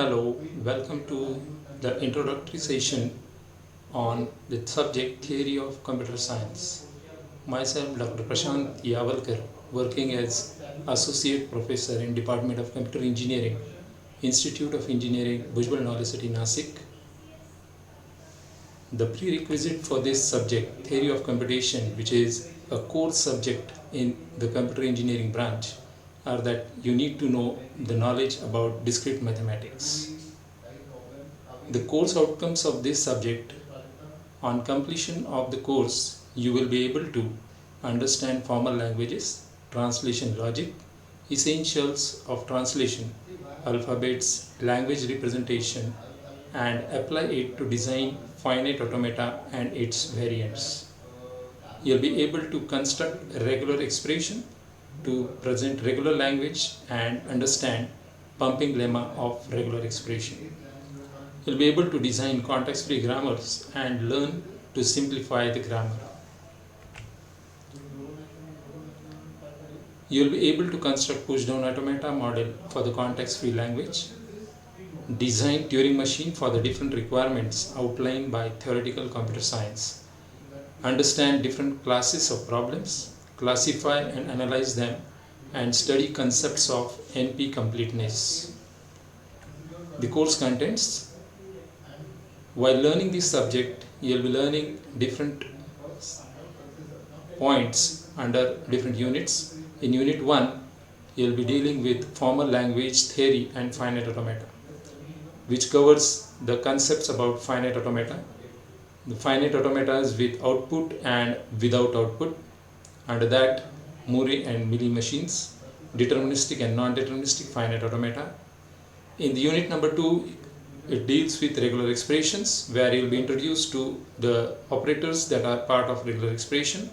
Hello, welcome to the introductory session on the subject Theory of Computer Science. Myself, Dr. Prashant Yavalkar, working as Associate Professor in Department of Computer Engineering, Institute of Engineering, Bhujbal University, Nasik. The prerequisite for this subject, Theory of Computation, which is a core subject in the computer engineering branch, are that you need to know the knowledge about discrete mathematics. The course outcomes of this subject: on completion of the course, you will be able to understand formal languages, translation logic, essentials of translation, alphabets, language representation, and apply it to design finite automata and its variants. You'll be able to construct a regular expression to present regular language and understand pumping lemma of regular expression. You'll be able to design context-free grammars and learn to simplify the grammar. You'll be able to construct push-down automata model for the context-free language, design Turing machine for the different requirements outlined by theoretical computer science, understand different classes of problems, classify and analyze them, and study concepts of NP completeness. The course contents: while learning this subject, you will be learning different points under different units. In Unit 1, you will be dealing with formal language theory and finite automata, which covers the concepts about finite automata, the finite automatas with output and without output. Under that, Murray and Millie machines, deterministic and non-deterministic finite automata. In the unit number 2, it deals with regular expressions, where you will be introduced to the operators that are part of regular expression.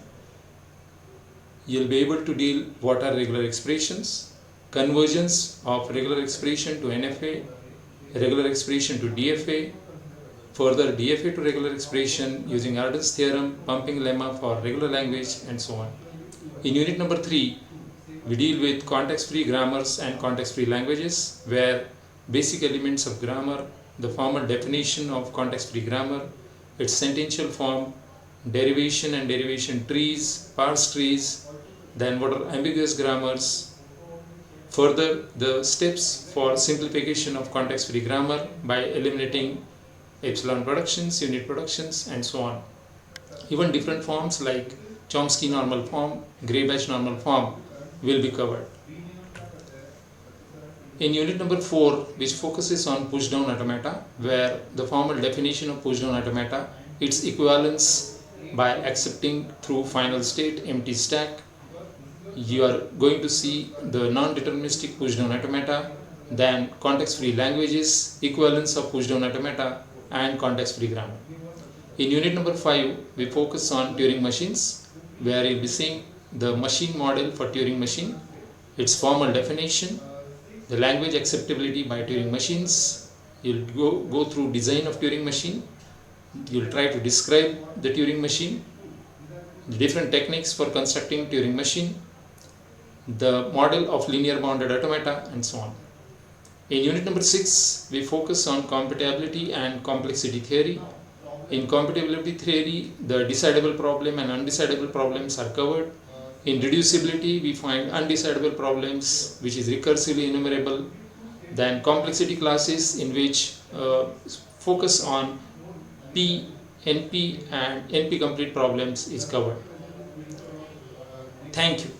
You will be able to deal what are regular expressions, conversions of regular expression to NFA, regular expression to DFA, further DFA to regular expression using Arden's theorem, pumping lemma for regular language, and so on. In unit number 3, we deal with context-free grammars and context-free languages, where basic elements of grammar, the formal definition of context-free grammar, its sentential form, derivation and derivation trees, parse trees, then what are ambiguous grammars, further the steps for simplification of context-free grammar by eliminating epsilon productions, unit productions, and so on. Even different forms like Chomsky normal form, Gray-Batch normal form will be covered. In unit number 4, which focuses on push-down automata, where the formal definition of push-down automata, its equivalence by accepting through final state empty stack, you are going to see the non-deterministic push-down automata, then context-free languages, equivalence of push-down automata, and context-free grammar. In unit number 5, we focus on Turing machines, where you'll be seeing the machine model for Turing machine, its formal definition, the language acceptability by Turing machines. You'll go through design of Turing machine. You'll try to describe the Turing machine, the different techniques for constructing Turing machine, the model of linear bounded automata, and so on. In unit number 6, we focus on computability and complexity theory. In computability theory, the decidable problem and undecidable problems are covered. In reducibility, we find undecidable problems which is recursively enumerable. Then complexity classes, in which focus on P, NP and NP complete problems is covered. Thank you.